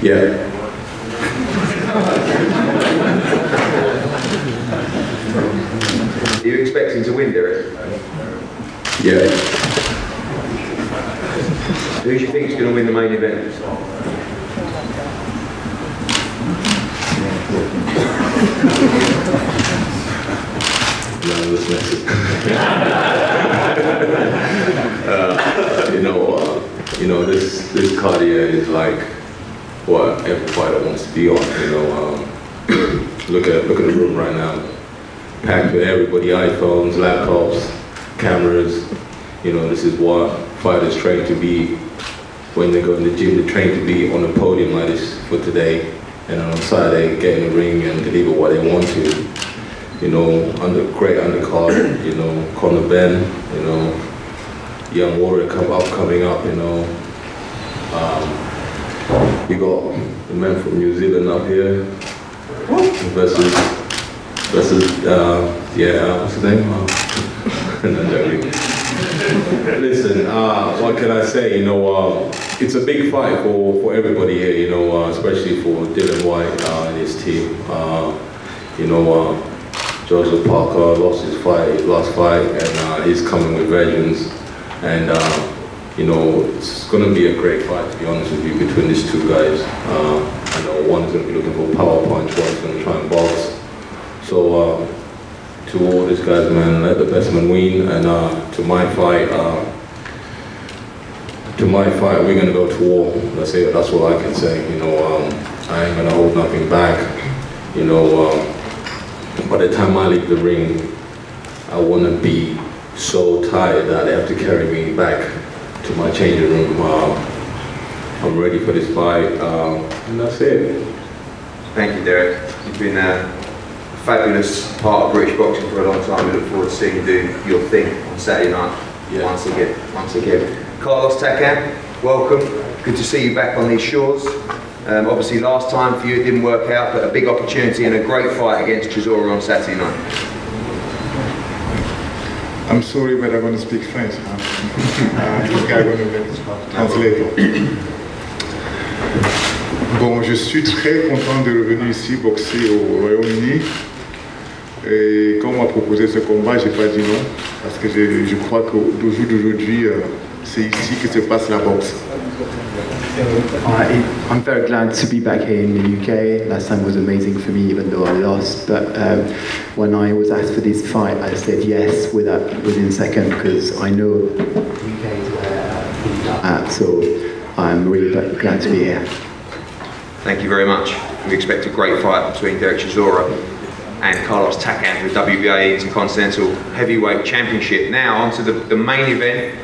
Yeah. Are you expecting to win, Derek? Yeah. Who do you think is going to win the main event? No, this message. This card here is like what every fighter wants to be on. Look at the room right now, packed with everybody, iPhones, laptops, cameras. This is what fighters train to be when they go in the gym. They train to be on the podium like this for today, and on Saturday get in the ring and deliver what they want to. Great undercard, Conor Ben, young warrior coming up, you got the man from New Zealand up here versus what's his name? Listen, what can I say? It's a big fight for everybody here, especially for Dillian Whyte and his team. Joseph Parker lost his last fight, and he's coming with vengeance. And it's going to be a great fight, to be honest with you, between these two guys. I know one is going to be looking for a power punch, one is going to try and box. So to all these guys, man, let the best man win. And to my fight, we're going to go to war. That's it. That's what I can say. I ain't going to hold nothing back. By the time I leave the ring, I want to be so tired that they have to carry me back to my changing room. I'm ready for this fight, and that's it. Thank you, Derek. You've been a fabulous part of British boxing for a long time. We look forward to seeing you do your thing on Saturday night. Yeah. Once again. Carlos Takam, welcome. Good to see you back on these shores. Obviously last time for you it didn't work out, but a big opportunity and a great fight against Chisora on Saturday night. I'm sorry, but I'm going to speak French. This guy going to translate. Bon, je suis très content de revenir ici boxer au Royaume-Uni. Et quand on m'a proposé ce combat, j'ai pas dit non, parce que je crois qu'au jour d'aujourd'hui, c'est ici que se passe la boxe. I'm very glad to be back here in the UK. Last time was amazing for me, even though I lost. But when I was asked for this fight, I said yes within a second, because I know UK is where I'm at. So I'm really glad to be here. Thank you very much. We expect a great fight between Derek Chisora and Carlos Takam for the WBA Intercontinental Heavyweight Championship. Now on to the main event.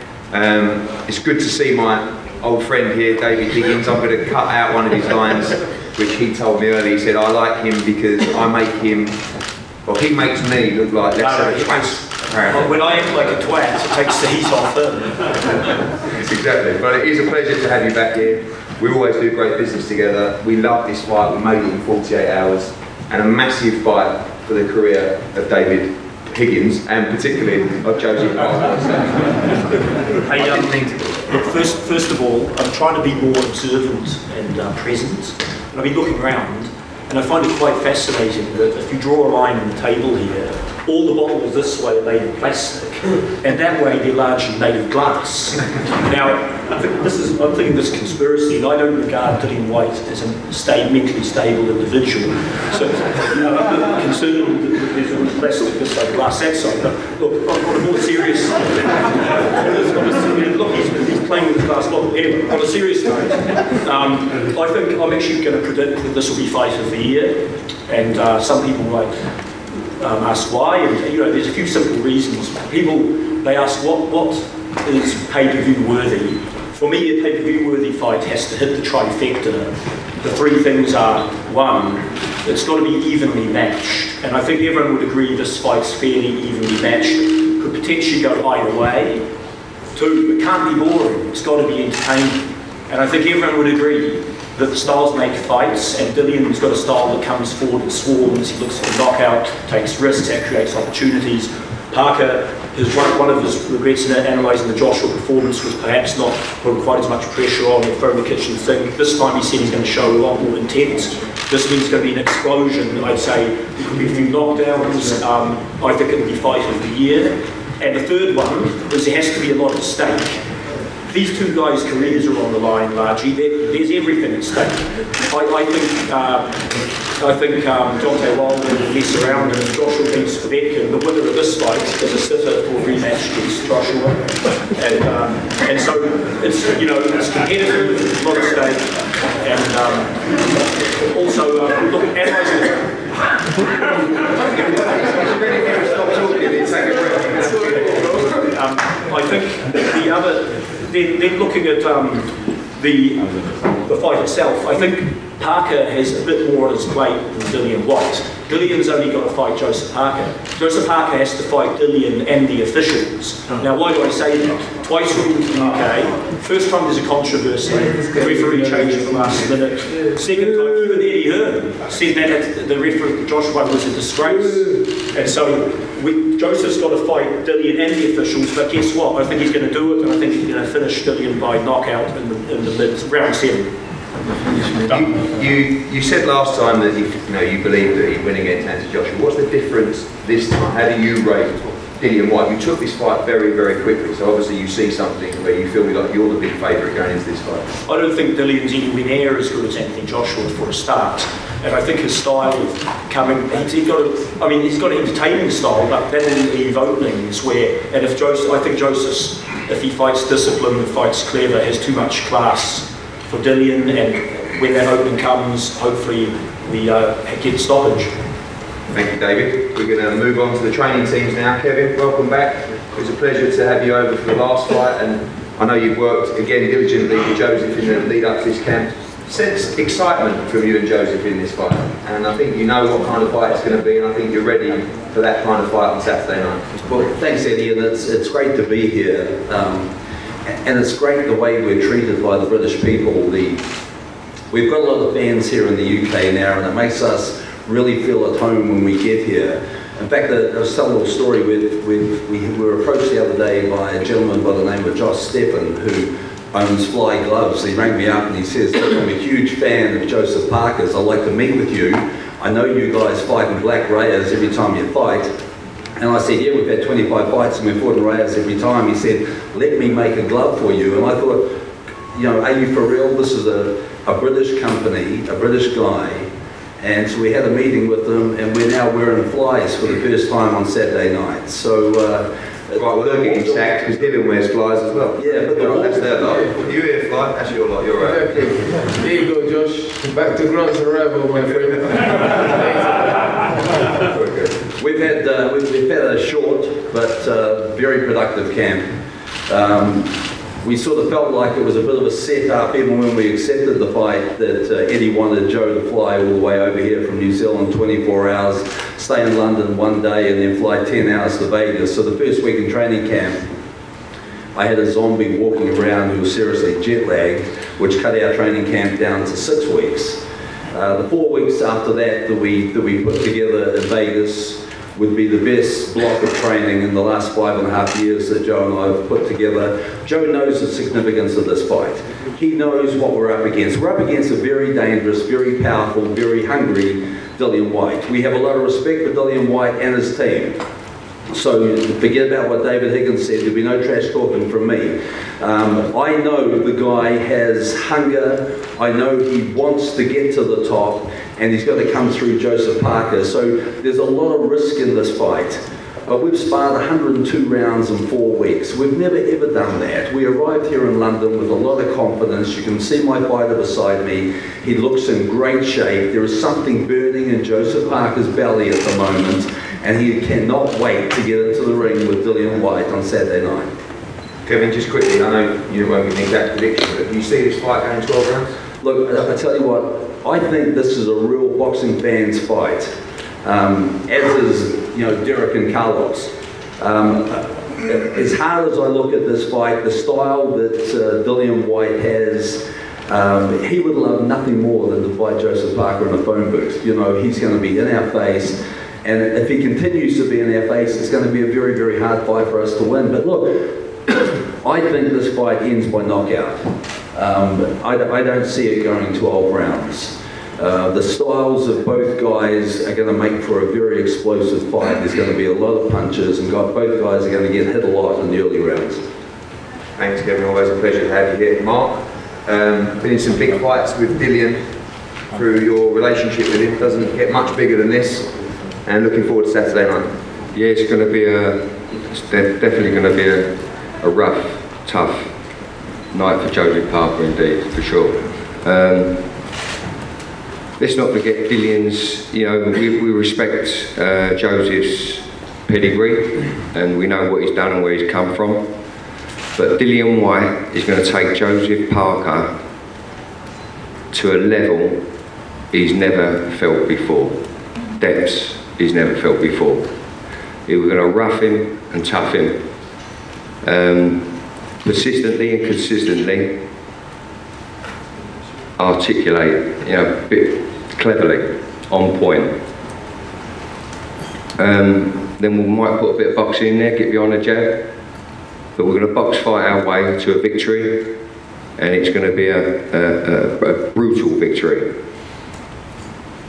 It's good to see my old friend here, David Higgins. I'm going to cut out one of his lines, which he told me earlier. He said, I like him because I make him, well, he makes me look like less of a twat. When I act like a twat, it takes the heat off him. Exactly. But it is a pleasure to have you back here. We always do great business together. We love this fight. We made it in 48 hours. And a massive fight for the career of David Higgins, and particularly of Joseph Parker. Hey, look, first of all, I'm trying to be more observant and present. And I've been looking around, and I find it quite fascinating that if you draw a line on the table here, all the bottles this way are made of plastic, and that way they're largely made of glass. Now, I'm thinking this conspiracy, and I don't regard Dillian Whyte as a mentally stable individual. So, I'm concerned that there's a plastic this side, glass that side. But look, on a more serious look, he's playing with glass bottle. Anyway, on a serious note, I think I'm actually going to predict that this will be fight of the year, and some people might ask why, and there's a few simple reasons. They ask what is pay-per-view worthy. For me, a pay-per-view worthy fight has to hit the trifecta. The three things are: one, it's got to be evenly matched, and I think everyone would agree this fight's fairly evenly matched. Could potentially go either way. Two, it can't be boring. It's got to be entertaining, and I think everyone would agree that the styles make fights, and Dillian's got a style that comes forward and swarms. He looks for a knockout, takes risks, that creates opportunities. Parker, one of his regrets in analysing the Joshua performance was perhaps not putting quite as much pressure on and throwing the kitchen sink. This time he said he's going to show a lot more intent. This means it's going to be an explosion. I'd say there could be a few knockdowns. I think it'll be fight of the year. And the third one is there has to be a lot at stake. These two guys' careers are on the line largely. There's everything at stake. I think Deontay Wilder will mess around and Joshua beats Quebec, and the winner of this fight is a sitter for a rematch against Joshua. And so it's it's competitive, it's a lot at stake, and also look, analysing. I think the other. Then looking at the fight itself, I think Parker has a bit more on his plate than Dillian Whyte. Dillian's only got to fight Joseph Parker. Joseph Parker has to fight Dillian and the officials. Now, why do I say that? Twice ruled in the UK. First time there's a controversy. The referee changed at the last minute. Second time, even Eddie Hearn said that the referee, Joshua, was a disgrace. And so Joseph's got to fight Dillian and the officials, but guess what? I think he's going to do it, and I think he's going to finish Dillian by knockout in the mid round 7. You said last time that you believe that he'd win against Anthony Joshua. What's the difference this time? How do you rate Dillian Whyte? You took this fight very, very quickly, so obviously you see something where you feel like you're the big favourite going into this fight. I don't think Dillian's anywhere near as good as Anthony Joshua for a start. And I think his style of coming, he's got an entertaining style, but that will leave openings where, and if Joseph, I think Joseph's, if he fights discipline and fights clever, has too much class for Dillian, and when that opening comes, hopefully we get stoppage. Thank you, David. We're going to move on to the training teams now. Kevin, welcome back. It was a pleasure to have you over for the last fight, and I know you've worked again diligently with Joseph in the lead up to this camp. Sense excitement from you and Joseph in this fight, and I think you know what kind of fight it's going to be, and I think you're ready for that kind of fight on Saturday night. Well, thanks, Eddie, and it's great to be here, and it's great the way we're treated by the British people. We've got a lot of fans here in the UK now, and it makes us really feel at home when we get here. In fact, I'll tell a little story. We were approached the other day by a gentleman by the name of Josh Steffen, who owns Fly Gloves. He rang me up and he says, I'm a huge fan of Joseph Parker's. I'd like to meet with you. I know you guys fight in Black Rayas every time you fight. And I said, yeah, we've had 25 fights and we've fought in Rayas every time. He said, let me make a glove for you. And I thought, are you for real? This is a British company, a British guy. And so we had a meeting with them, and we're now wearing flies for the first time on Saturday night. So, right, well, they'll get you sacked because Dillian wears flies as well. Yeah, but that's their lot. You wear fly, that's your lot, you're right. Exactly. There you go, Josh. Back to Grant's arrival, my friend. We've had a short but very productive camp. We sort of felt like it was a bit of a set-up, even when we accepted the fight, that Eddie wanted Joe to fly all the way over here from New Zealand, 24 hours, stay in London one day and then fly 10 hours to Vegas. So the first week in training camp, I had a zombie walking around who was seriously jet-lagged, which cut our training camp down to 6 weeks. The 4 weeks after that we put together in Vegas would be the best block of training in the last 5.5 years that Joe and I have put together. Joe knows the significance of this fight. He knows what we're up against. We're up against a very dangerous, very powerful, very hungry Dillian Whyte. We have a lot of respect for Dillian Whyte and his team. So forget about what David Higgins said, there'll be no trash talking from me. I know the guy has hunger, I know he wants to get to the top, and he's got to come through Joseph Parker. So there's a lot of risk in this fight. But we've sparred 102 rounds in 4 weeks. We've never ever done that. We arrived here in London with a lot of confidence. You can see my fighter beside me. He looks in great shape. There is something burning in Joseph Parker's belly at the moment, and he cannot wait to get into the ring with Dillian Whyte on Saturday night. Kevin, just quickly, I know you won't give an exact prediction, but do you see this fight going 12 rounds? Look, I tell you what, I think this is a real boxing fan's fight, as is, Derek and Carlos. As hard as I look at this fight, the style that Dillian Whyte has, he would love nothing more than to fight Joseph Parker in a phone booth. He's going to be in our face. And if he continues to be in our face, it's going to be a very, very hard fight for us to win. But look, I think this fight ends by knockout. I don't see it going 12 rounds. The styles of both guys are going to make for a very explosive fight. There's going to be a lot of punches, and both guys are going to get hit a lot in the early rounds. Thanks, Kevin. Always a pleasure to have you here. Mark, been in some big fights with Dillian through your relationship with him. Doesn't get much bigger than this. And looking forward to Saturday night. Yeah, it's going to be definitely going to be a rough, tough night for Joseph Parker, indeed, for sure. Let's not forget Dillian's. You know, we respect Joseph's pedigree, and we know what he's done and where he's come from. But Dillian Whyte is going to take Joseph Parker to a level he's never felt before. Depths he's never felt before. We're going to rough him and tough him, persistently and consistently, articulate, you know, a bit cleverly, on point. Then we might put a bit of boxing in there, get behind the jab, but we're going to box fight our way to a victory, and it's going to be a brutal victory.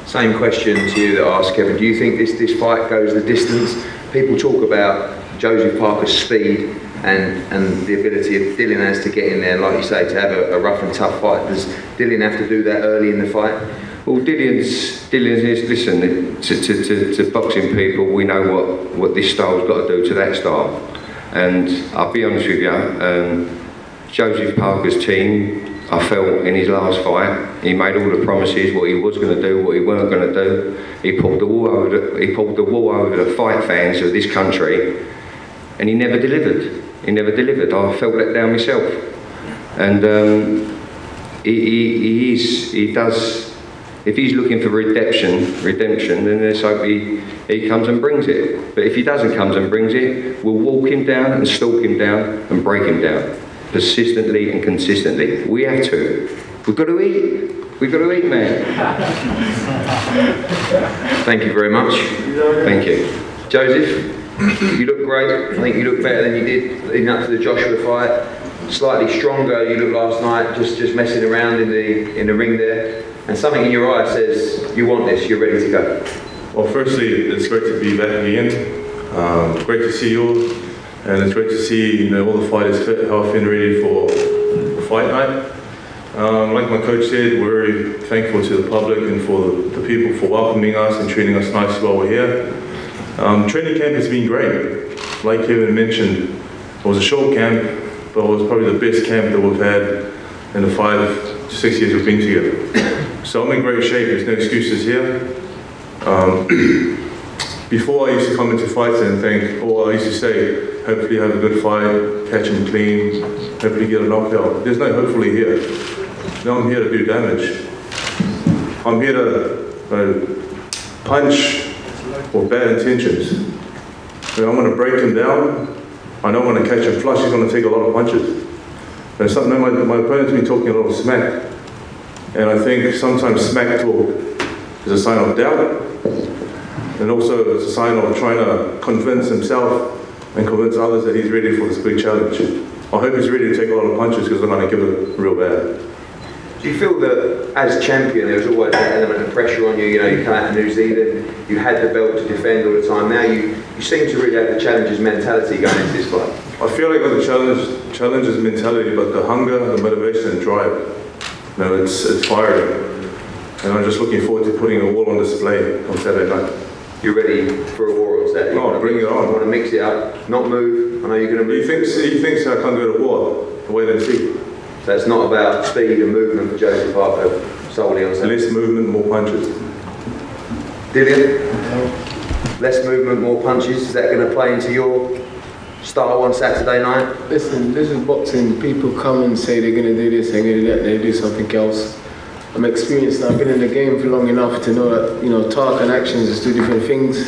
Same question to you that I asked Kevin. Do you think this fight goes the distance? People talk about Joseph Parker's speed and the ability of Dillian has to get in there, like you say, to have a rough and tough fight. Does Dillian have to do that early in the fight? Well, Dillian's listen, to boxing people, we know what this style's got to do to that style. And I'll be honest with you, Joseph Parker's team, I felt in his last fight, he made all the promises, what he was going to do, what he weren't going to do. He pulled the wool over the fight fans of this country, and he never delivered. He never delivered. I felt that down myself. And he does. If he's looking for redemption, then let's hope he comes and brings it. But if he doesn't come and brings it, we'll walk him down and stalk him down and break him down. Persistently and consistently. We have to. We've got to eat. We've got to eat, man. Thank you very much. Thank you. Joseph, you look great. I think you look better than you did leading up to the Joshua fight. Slightly stronger you looked last night, just messing around in the ring there. And something in your eye says, you want this, you're ready to go. Well, firstly, it's great to be back again. Great to see you all. And it's great to see all the fighters fit, healthy and ready for fight night. Like my coach said, we're very thankful to the public and for the people for welcoming us and treating us nice while we're here. Training camp has been great. Like Kevin mentioned, it was a short camp, but it was probably the best camp that we've had in the 5 to 6 years we've been together. So I'm in great shape, there's no excuses here. Before I used to come into fights and think, I used to say, hopefully have a good fight, catch him clean, hopefully get a knockout. There's no hopefully here. No, I'm here to do damage. I'm here to punch with bad intentions. I'm going to break him down. I know when I catch him flush, he's going to take a lot of punches. And something my opponent's been talking a lot of smack. And I think sometimes smack talk is a sign of doubt. And also it's a sign of trying to convince himself and convince others that he's ready for this big challenge. I hope he's ready to take a lot of punches because I'm going to give it real bad. Do you feel that as champion there was always that element of pressure on you? You know, you come out of New Zealand, you had the belt to defend all the time. Now you seem to really have the challenger's mentality going into this fight. I feel like I've got the challenger's mentality, but the hunger, the motivation and drive, it's firing. And I'm just looking forward to putting it all on display on Saturday night. You're ready for a war on Saturday? Oh, bring it on. You want to mix it up, not move. I know you're going to move. He thinks I can't go to war. Wait and see. So it's not about speed and movement for Joseph Parker solely on Saturday? Less movement, more punches. Dillian? Less movement, more punches. Is that going to play into your style on Saturday night? Listen, this is boxing. People come and say they're going to do this, they're going to do that, and they do something else. I'm experienced now. I've been in the game for long enough to know that, talk and actions is two different things.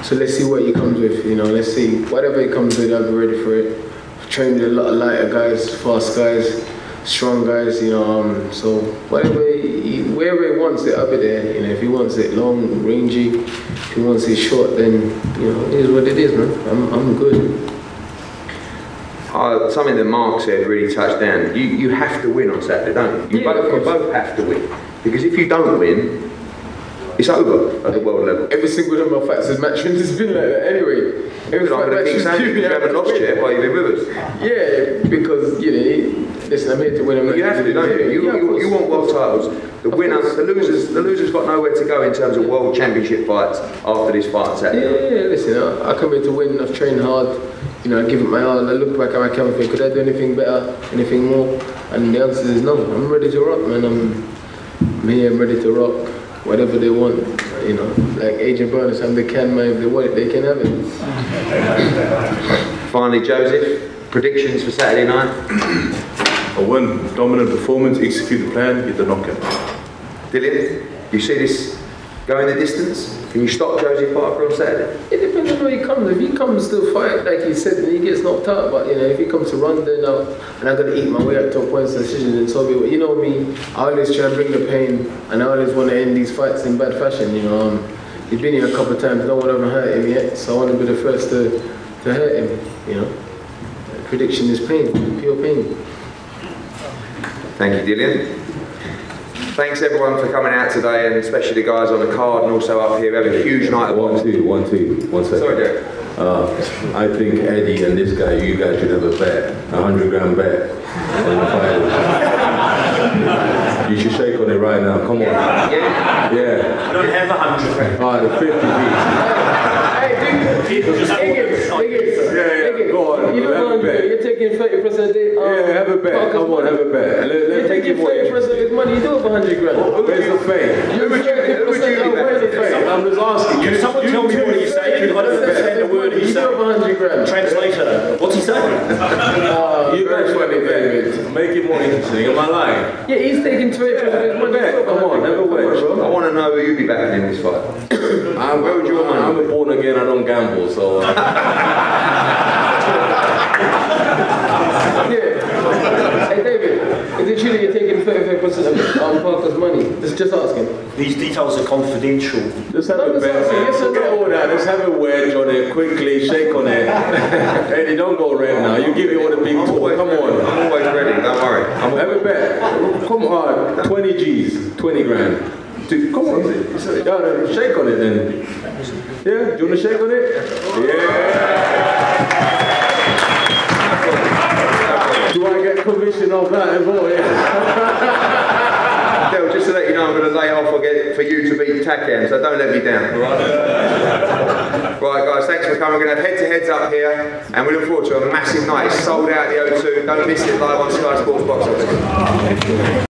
So let's see what he comes with, let's see. Whatever he comes with, I'll be ready for it. I've trained with a lot of lighter guys, fast guys, strong guys, so wherever he wants it, I'll be there. If he wants it long, rangy, if he he wants his shot, then you know, it is what it is, man. I'm good. Something that Mark said really touched down. You have to win on Saturday, don't you? You both have to win. Because if you don't win, it's over at the world level. Every single one of my fights has match wins has been like that anyway. Every fight match is you haven't lost yet while you've been with us. Yeah, because, you know, listen, I'm here to win. You have to, don't you? You want world titles. The winners, the losers got nowhere to go in terms of world championship fights after this fight Saturday. Yeah, listen, I come here to win. I've trained hard. You know, I give it my all. I look back at my camera and think, could I do anything better, anything more? And the answer is no. I'm ready to rock, man. I'm here, I'm ready to rock. Whatever they want, you know. Like Agent Burners, I'm the can man. If they want it, they can have it. Finally, Joseph, predictions for Saturday night? I win, dominant performance, execute the plan, get the knockout. Dillian, you see this going the distance? Can you stop Joseph Parker on Saturday? It depends on how he comes. If he comes to fight, like he said, then he gets knocked out. But you know, if he comes to run, then and I'm gonna eat my way up to a points decision, and so be it. You know me, I always try to bring the pain, and I always want to end these fights in bad fashion. You know, he's been here a couple of times. No one ever hurt him yet, so I want to be the first to hurt him. You know, prediction is pain, pure pain. Thank you, Dillian. Thanks everyone for coming out today, and especially the guys on the card and also up here. We have a huge night of boxing. One second. Sorry, Derek. I think Eddie and this guy, you guys should have a bet, a 100-gram bet on the fighters. You should shake on it right now. Come on. Yeah. Yeah. I don't have 100. All right, the 50 Just Yeah, go on. You know what? You're taking 30% of it. Yeah, have a bet. Come on, have a bet. You're taking 30% of his money. You do it for 100 grand. Where's the fame? Who would you be betting? I'm just asking. Can someone tell me what he's saying? I don't understand the word he's You do it saying. for 100 grand. Translator, what's he saying? You guys want to bet. Make it more interesting. Am I lying? Yeah, he's taking 20% of his money. Come on, have a wedge. I want to know who you'd be backing in this fight. Where would you want money? I'm a born again, I don't gamble, so... Yeah. Hey David, is it true that you're taking 35% of Parker's money? Just asking. These details are confidential. Just have a bet. Yes or no? Forget all that. Let's have a wedge on it quickly, shake on it. Eddie, don't go red now. You give me all the big talk. Come on. I'm always ready, don't worry. Have a bet. Come on, 20 G's, 20 grand. Dude, come on. Shake on it then. Yeah? Do you want to shake on it? Yeah. Do I get commission off that as well? Yeah. Del, just to let you know, I'm going to lay off for you to beat Takan, so don't let me down. Right, guys, thanks for coming. We're going to have head-to-heads up here, and we look forward to a massive night. It's sold out at the O2. Don't miss it live on Sky Sports Box Office.